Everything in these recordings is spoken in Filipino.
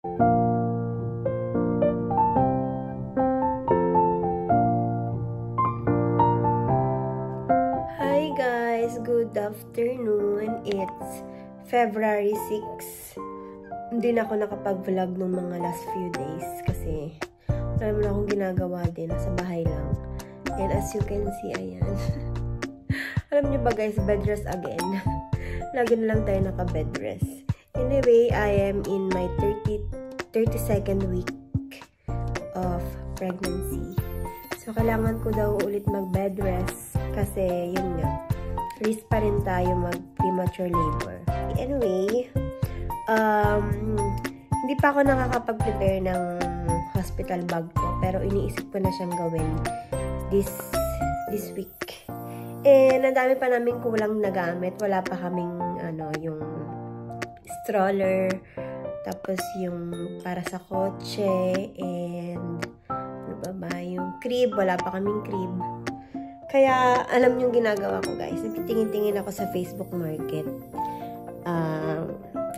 Hi guys, good afternoon. It's February 6. Hindi na ako nakapag-vlog ng mga last few days kasi wala naman akong ginagawa din. Nasa bahay lang. And as you can see, ayan. Alam niyo ba guys, bed rest again. Lagi na lang tayo naka-bed rest. Anyway, I am in my 32nd week of pregnancy. So, kailangan ko daw ulit mag-bed rest kasi, yun nga, risk pa rin tayo mag-premature labor. Anyway, hindi pa ako nakakapag-prepare ng hospital bag ko, pero iniisip ko na siyang gawin this week. And ang dami pa namin kulang na gamit. Wala pa kaming, yung stroller, tapos yung para sa kotse, and yung crib. Wala pa kaming crib. Kaya, alam yung ginagawa ko, guys. Nagtitingin-tingin ako sa Facebook Market.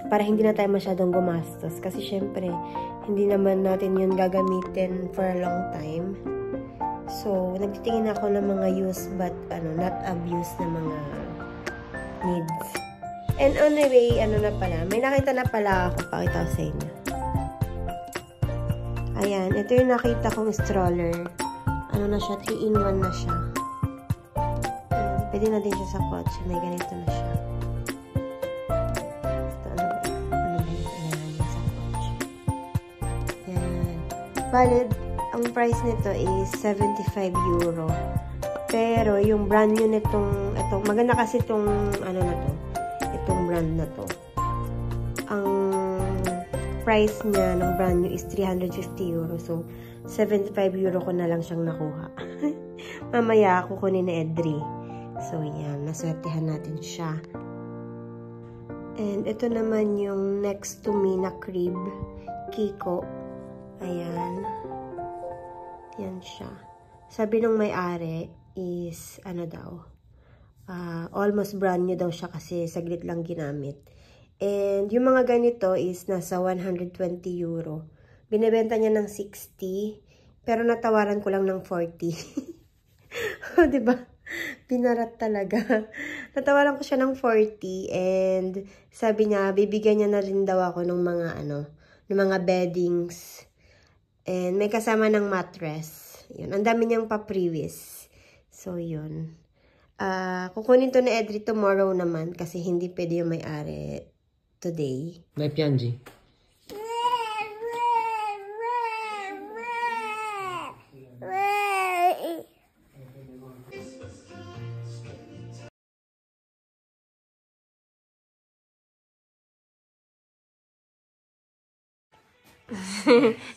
Para hindi na tayo masyadong gumastos. Kasi, syempre, hindi naman natin yun gagamitin for a long time. So, nagtitingin ako ng mga use but, not abuse na mga needs. And on the way, na pala, may nakita na pala ako. Pakita ko sa inyo. Ayan, ito yung nakita kong stroller. Na siya, 3-in-1 na siya. Ayan, pwede na din siya sa kotse. May ganito na siya. Ito, ano ba yun? Ayan, sa kotse. Ayan. Valid, ang price nito is 75 euro. Pero, yung brand new nitong, maganda kasi itong, itong brand na to. Ang price niya ng brand new is 350 euro. So, 75 euro ko na lang siyang nakuha. Mamaya kukunin ni Edri. So, yan. Naswertehan natin siya. And ito naman yung next to me na crib. Kiko. Ayan. Yan siya. Sabi nung may-ari is, almost brand new daw siya kasi saglit lang ginamit. And yung mga ganito is nasa 120 euro. Binibenta niya ng 60, pero natawaran ko lang ng 40. O, diba? Pinarat talaga. Natawaran ko siya ng 40 and sabi niya, bibigyan niya na rin daw ako ng mga, ng mga beddings. And may kasama ng mattress. Yun. Ang dami niyang pa-previous. So, yun. Kukunin to ni Edri tomorrow naman kasi hindi pwede yung may-ari today. Dai piangi.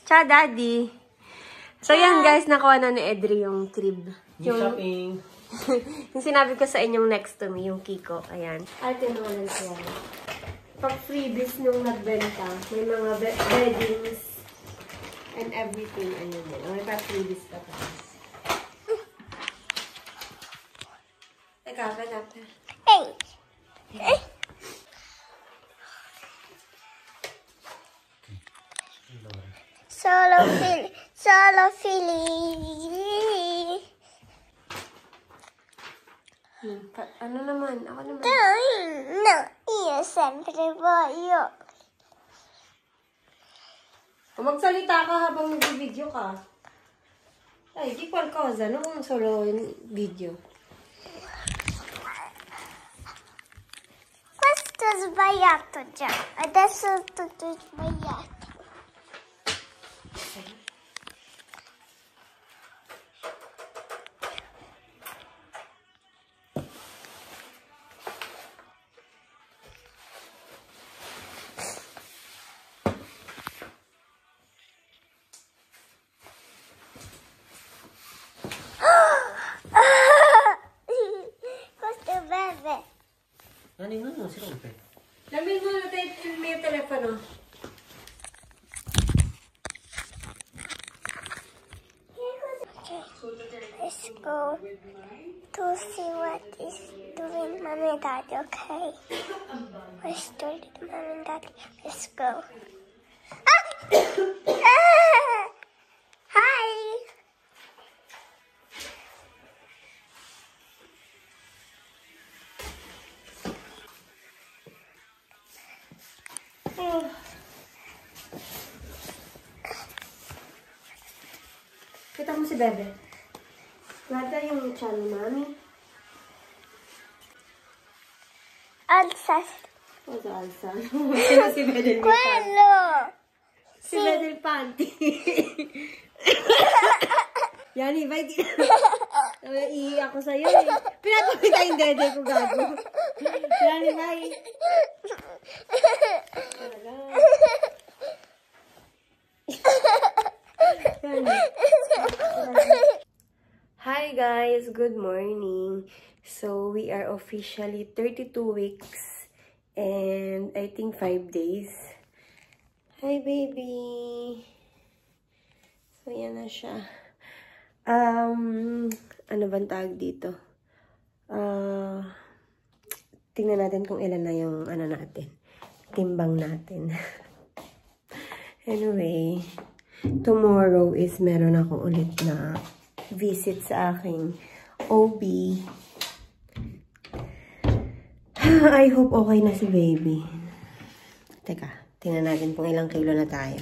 Ciao, Daddy! So, yan guys, nakuha na ni Edri yung crib. Yung Shopping! yung sinabi ko sa inyong next to me, yung Kiko. Ayan. Ate naman siya. Pag-freebies nung nagbenta, may mga beddings and everything. Ayun din. May pag-freebies pa pa. Teka, ganap. Hey! Solo Philly. Ano naman? Ako naman. No, io sempre voglio. Magsalita ka habang nag-video ka. Ay, di qualcosa. Anong solo video? Questo è sbagliato già. Adesso è tutto sbagliato. No, si rompe. Lamin mo na tayo yung telepono. Let's go to see what is doing Mommy and Daddy, okay? We're still Mommy and Daddy. Let's go. Ah! Kita mo si Bebe. Wala yung chan ni Mami. Alsas. What's Alsa? Sino si Bedel Panty? Quello. Si Bedel Panty. Yani, ba? Iiyak ako sa'yo eh. Pinapakita yung dede ko, gago. Yani, ba? Hi guys, good morning. So we are officially 32 weeks and I think 5 days. Hi baby. So yan na siya. Ano bang tawag dito? Tingnan natin kung ilan na yung ano natin. Timbang natin. Anyway, tomorrow is meron ako ulit na visit sa aking OB. I hope okay na si baby. Teka, tingnan natin kung ilang kilo na tayo.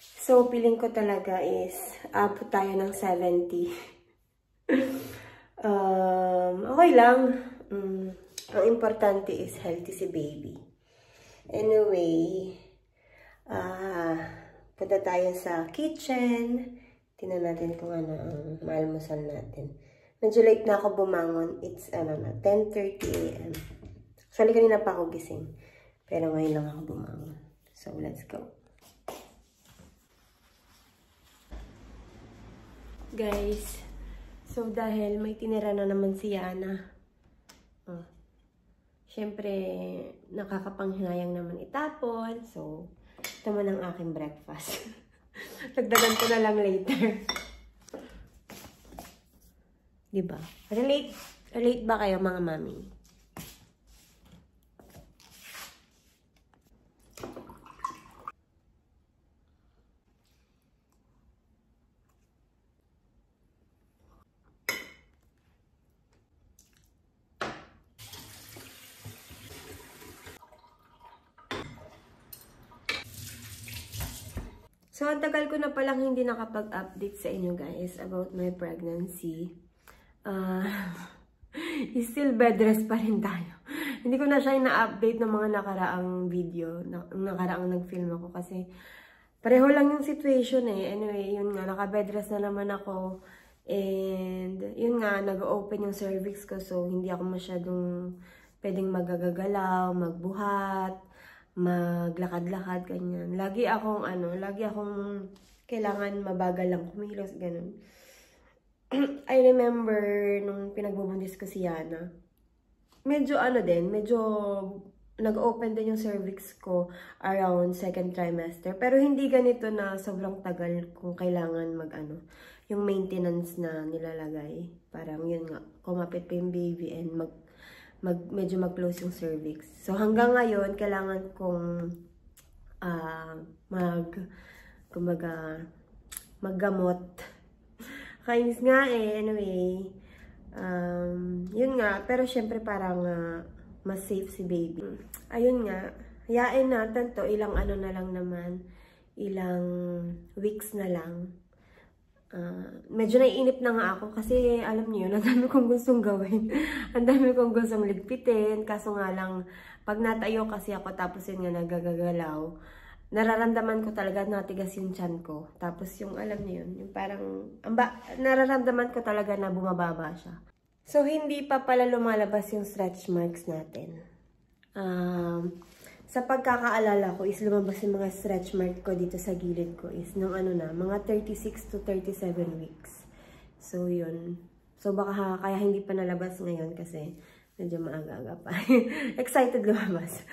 So, feeling ko talaga is abot tayo ng 70. Okay lang. Ang importante is healthy si baby. Anyway, punta tayo sa kitchen. Tingnan natin kung ano ang maalmusal natin. Medyo late na ako bumangon. It's 10:30 a.m. Actually, kanina pa ako gising. Pero ngayon lang ako bumangon. So, let's go. Guys, so dahil may tinira na naman si Yana. Siyempre, nakakapanghinayang naman itapon. So, ito man ang aking breakfast. Nagdagan ko na lang later. Diba? Relate ba kayo mga mami? So, ang tagal ko na palang hindi nakapag-update sa inyo guys about my pregnancy. Still bed rest pa rin tayo. Hindi ko na siya ina-update ng mga nakaraang video, nakaraang nag-film ako kasi pareho lang yung situation eh. Anyway, yun nga, naka-bed rest na naman ako. And, yun nga, nag-open yung cervix ko so hindi ako masyadong pwedeng magagalaw, magbuhat, maglakad-lakad, ganyan. Lagi akong kailangan mabagal lang kumilos, ganun. I remember nung pinagbubuntis ko si Yana, medyo nag-open din yung cervix ko around 2nd trimester. Pero hindi ganito na sobrang tagal kung kailangan yung maintenance na nilalagay. Parang yun nga, kumapit pa yung baby and medyo mag-close yung cervix. So, hanggang ngayon, kailangan kong maggamot. Kainis nga eh. Anyway, yun nga. Pero, syempre, parang mas safe si baby. Ayun nga. Hayain natin to. Ilang weeks na lang. Medyo naiinip na nga ako kasi alam niyo, ang dami kong gustong gawin. Ang dami kong gustong ligpitin. Kaso nga lang, pag natayo kasi ako tapos yun nga nagagalaw, nararamdaman ko talaga natigas yung tiyan ko. Tapos yung alam niyo yun, yung parang, nararamdaman ko talaga na bumababa siya. So, hindi pa pala lumalabas yung stretch marks natin. Sa pagkakaalala ko is lumabas yung mga stretch mark ko dito sa gilid ko is nung mga 36 to 37 weeks. So, yun. So, baka kaya hindi pa nalabas ngayon kasi medyo maaga-aga pa. Excited lumabas.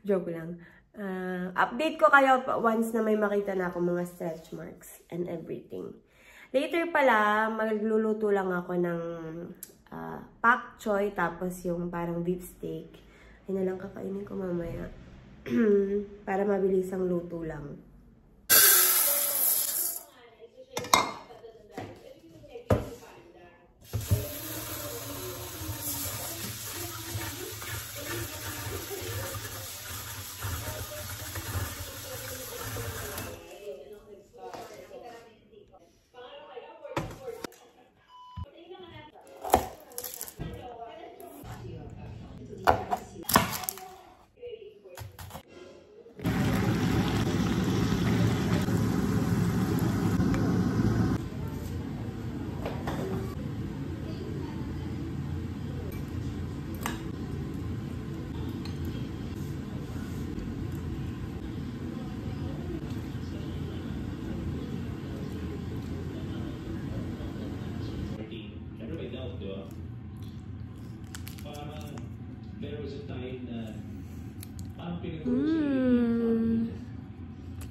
Joke lang. Update ko kayo once na may makita na ako mga stretch marks and everything. Later pala, magluluto lang ako ng pak choy tapos yung parang beef steak. Ay na lang kakainin ko mamaya. Para mabilis ang luto lang.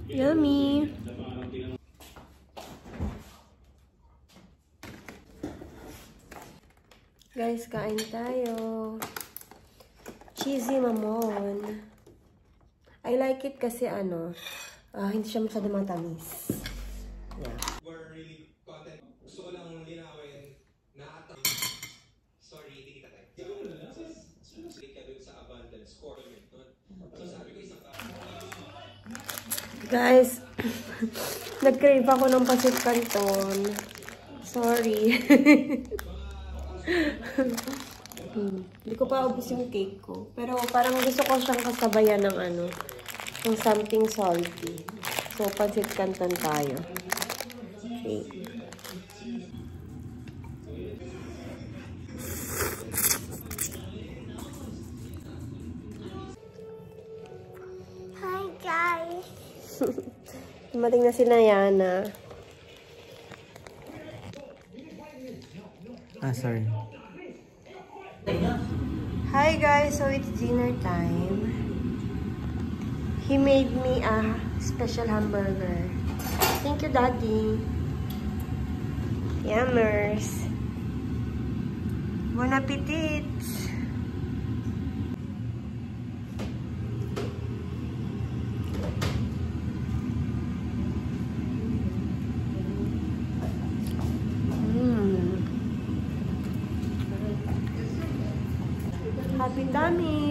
Yummy! Guys, kain tayo. Cheesy mamon. I like it kasi hindi siya masyado matamis. Yeah. We're really content. Gusto ko lang linawin na sorry, hindi kita type. Sige ka dun sa abundance score. So sabi ko isang Guys, nag-crave ako ng pasit canton. Sorry. Hindi ko pa ubos yung cake ko. Pero parang gusto ko siyang kasabayan ng ng something salty. So, pasit canton tayo. Okay. Hi guys. Dumating na si Nayana. Sorry. Hi guys, so it's dinner time. He made me a special hamburger. Thank you, Daddy. Yummers. Bon appetit. Happy tummy.